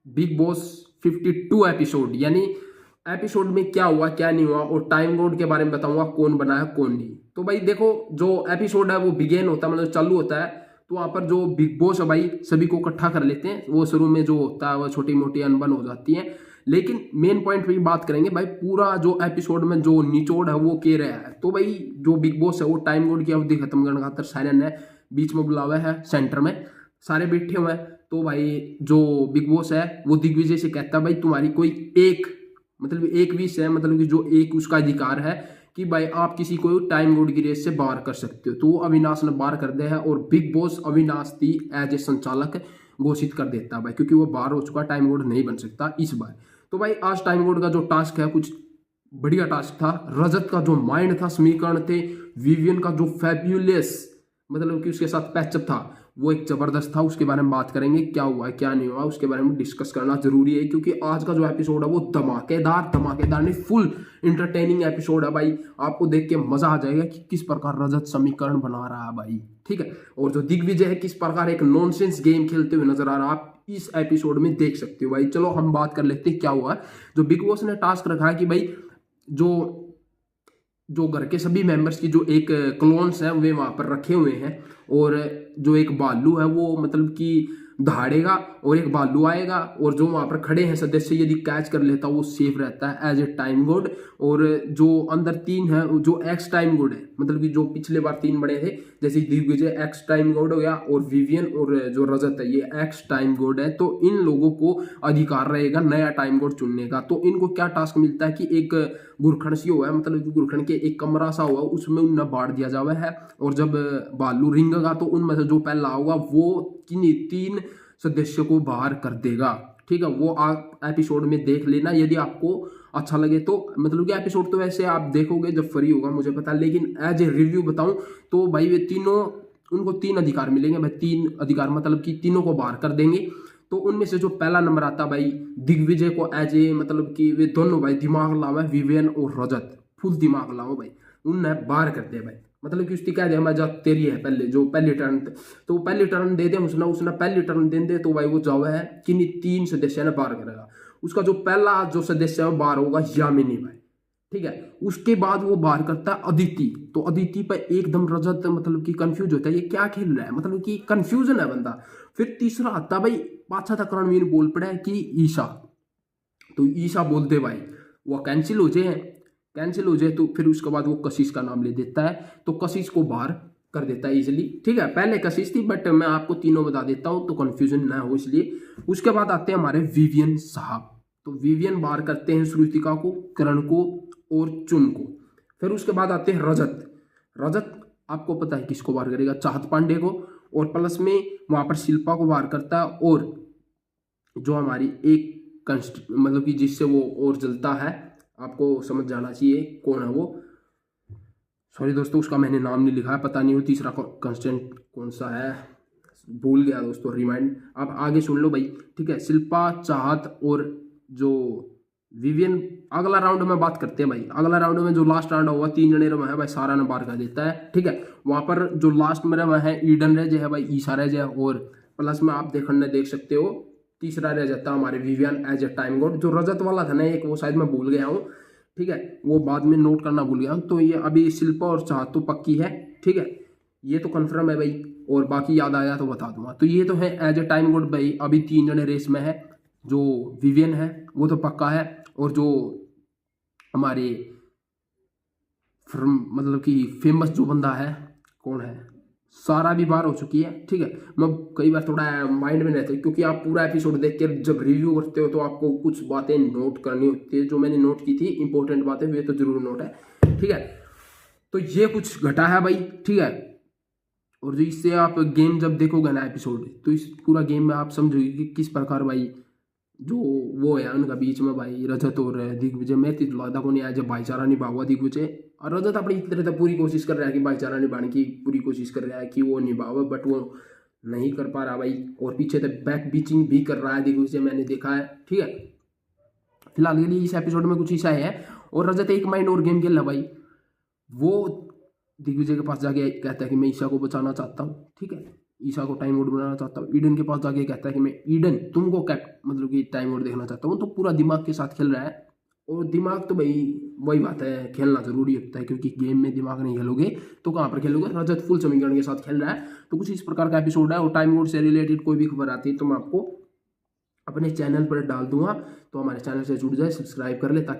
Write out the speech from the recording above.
Big boss 52 episode, यानी episode में क्या हुआ क्या नहीं हुआ और टाइम कोड के बारे में बताऊंगा, कौन बनाया कौन नहीं। तो भाई देखो, जो एपिसोड है वो बिगेन होता है, मतलब चालू होता है, तो वहां पर जो बिग बॉस है भाई सभी को इकट्ठा कर लेते हैं। वो शुरू में जो होता है वो छोटी मोटी अनबन हो जाती है, लेकिन मेन पॉइंट पे बात करेंगे भाई, पूरा जो एपिसोड में जो निचोड़ है वो के रहा है। तो भाई जो बिग बॉस है वो टाइम कोड की अवधि खत्म करने खातर साइरन है बीच में बुलावा है, सेंटर में सारे बैठे हुए हैं। तो भाई जो बिग बॉस है वो दिग्विजय से कहता है भाई तुम्हारी कोई एक, मतलब एक विश है, मतलब कि जो एक उसका अधिकार है कि भाई आप किसी को टाइम कोड की रेस से बाहर कर सकते हो। तो वो अविनाश ने बाहर कर दिया है और बिग बॉस अविनाश थी एज ए संचालक घोषित कर देता है भाई, क्योंकि वो बाहर हो चुका, टाइम कोड नहीं बन सकता इस बार। तो भाई आज टाइम कोड का जो टास्क है कुछ बढ़िया टास्क था। रजत का जो माइंड था, समीकरण थे, विवियन का जो फैब्यूलस, मतलब कि उसके साथ पैचअप था, वो एक जबरदस्त था। उसके बारे में बात करेंगे, क्या हुआ क्या नहीं हुआ उसके बारे में डिस्कस करना जरूरी है, क्योंकि आज का जो एपिसोड है वो धमाकेदार धमाकेदार नहीं, फुल इंटरटेनिंग एपिसोड है भाई। आपको देख के मजा आ जाएगा कि किस प्रकार रजत समीकरण बना रहा है भाई, ठीक है। और जो दिग्विजय है किस प्रकार एक नॉनसेंस गेम खेलते हुए नजर आ रहा है, आप इस एपिसोड में देख सकते हो भाई। चलो हम बात कर लेते हैं क्या हुआ। जो बिग बॉस ने टास्क रखा है कि भाई जो जो घर के सभी मेंबर्स की जो एक क्लोन्स हैं वे वहां पर रखे हुए हैं, और जो एक भालू है वो मतलब कि दहाड़ेगा और एक भालू आएगा, और जो वहां पर खड़े हैं सदस्य यदि कैच कर लेता वो सेफ रहता है एज ए टाइम गोड। और जो अंदर तीन है जो एक्स टाइम गोड है, मतलब कि जो पिछले बार तीन बड़े थे, जैसे दिग्विजय एक्स टाइम गोड हो गया और विवियन और जो रजत है ये एक्स टाइम गोड है। तो इन लोगों को अधिकार रहेगा नया टाइम गोड चुनने का। तो इनको क्या टास्क मिलता है कि एक गुरखंड सी हुआ है, मतलब गुरखंड के एक कमरा सा हुआ उसमें उन्हें बांट दिया जावा है, और जब भालू रिंगेगा तो उनमें से जो पहला होगा वो तीन सदस्य को बाहर कर देगा, ठीक है। वो आप एपिसोड में देख लेना यदि आपको अच्छा लगे तो, मतलब कि एपिसोड तो वैसे आप देखोगे जब फ्री होगा मुझे पता, लेकिन एज ए रिव्यू बताऊं तो भाई वे तीनों, उनको तीन अधिकार मिलेंगे भाई, तीन अधिकार मतलब कि तीनों को बाहर कर देंगे। तो उनमें से जो पहला नंबर आता भाई दिग्विजय को एज ए, मतलब कि वे दोनों भाई दिमाग लावा, विवियन और रजत फुल दिमाग लाओ भाई, उनने बाहर कर दिया भाई, मतलब कि उसकी क्या दे मैं तेरी है पहले जो पहली टर्न, तो पहली टर्न दे दे उसने पहली टर्न दे दे, तो भाई वो जावा है कि तीन सदस्य ने बाहर करेगा। उसका जो पहला जो सदस्य है बाहर होगा यामिनी भाई, ठीक है। उसके बाद वो बाहर करता है अदिति, तो अदिति पर एकदम रजत मतलब कि कंफ्यूज होता है ये क्या खेल रहा है, मतलब कि कंफ्यूजन है बंदा। फिर तीसरा आता भाई पाछा तक रणवीर बोल पड़ा है कि ईशा, तो ईशा बोलते भाई वो कैंसिल हो जाए, कैंसिल हो जाए। तो फिर उसके बाद वो कशिश का नाम ले देता है, तो कशिश को बाहर कर देता है इजिली, ठीक है। पहले कशिश थी बट मैं आपको तीनों बता देता हूं तो कंफ्यूजन ना हो इसलिए। उसके बाद आते हैं हमारे विवियन साहब, तो विवियन बाहर करते हैं श्रुतिका को, करण को और चुन को। फिर उसके बाद आते हैं रजत, रजत आपको पता है किसको बाहर करेगा, चाहत पांडे को, और प्लस में वहां पर शिल्पा को बाहर करता है, और जो हमारी एक मतलब कि जिससे वो और जलता है, आपको समझ जाना चाहिए कौन है वो, सॉरी दोस्तों उसका मैंने नाम नहीं लिखा है, पता नहीं वो तीसरा कंस्टेंट कौन सा है, भूल गया दोस्तों, रिमाइंड आप आगे सुन लो भाई, ठीक है। शिल्पा, चाहत और जो विवियन, अगला राउंड में बात करते हैं भाई। अगला राउंड में जो लास्ट राउंड होगा तीन जने रहे है भाई, सारा ने बाहर कर देता है, ठीक है। वहां पर जो लास्ट में रहे है ईडन रह जाए भाई, ईशा रह जाए, और प्लस में आप देखने देख सकते हो तीसरा रह जाता है हमारे Vivian as a time god. जो रजत वाला था ना एक, वो शायद मैं भूल गया हूँ, ठीक है, वो बाद में नोट करना भूल गया हूँ। तो ये अभी शिल्पा और चाहत तो पक्की है, ठीक है, ये तो कंफर्म है भाई, और बाकी याद आया तो बता दूंगा। तो ये तो है एज ए टाइम गॉड भाई, अभी तीन जने रेस में है। जो विवियन है वो तो पक्का है, और जो हमारे मतलब कि फेमस जो बंदा है कौन है, सारा भी बाहर हो चुकी है, ठीक है। मैं कई बार थोड़ा माइंड में रहता है क्योंकि आप पूरा एपिसोड देख के जब रिव्यू करते हो तो आपको कुछ बातें नोट करनी होती है, जो मैंने नोट की थी इंपॉर्टेंट बातें वे तो जरूर नोट है, ठीक है। तो ये कुछ घटा है भाई, ठीक है। और जो इससे आप गेम जब देखोगे ना एपिसोड, तो इस पूरा गेम में आप समझोगे कि किस प्रकार भाई जो वो है उनका बीच में भाई रजत और दिग्विजय, मैं तो लगता को नहीं आज भाईचारा निभा हुआ दिग्विजय, और रजत अपनी तरह से पूरी कोशिश कर रहा है कि भाईचारा निभाने की पूरी कोशिश कर रहा है कि वो निभावे, बट वो नहीं कर पा रहा भाई, और पीछे तक बैक बीचिंग भी कर रहा है दिग्विजय, मैंने देखा है, ठीक है। फिलहाल के लिए इस एपिसोड में कुछ ऐसा है, और रजत एक माइंड और गेम खेल रहा भाई, वो दिग्विजय के पास जाके कहता है कि मैं ईशा को बचाना चाहता हूँ, ठीक है। ईसा को टाइम मोड बनाना चाहता हूँ, ईडन के पास जाके कहता है कि मैं ईडन तुमको मतलब कि टाइम मोड देखना चाहता हूँ। तो पूरा दिमाग के साथ खेल रहा है। और दिमाग तो भाई वही बात है, खेलना जरूरी होता है, क्योंकि गेम में दिमाग नहीं खेलोगे तो कहाँ पर खेलोगे। रजत फुल समीकरण के साथ खेल रहा है। तो कुछ इस प्रकार का एपिसोड है। और टाइम मोड से रिलेटेड कोई भी खबर आती है तो मैं आपको अपने चैनल पर डाल दूंगा, तो हमारे चैनल से जुड़ जाए, सब्सक्राइब कर ले ताकि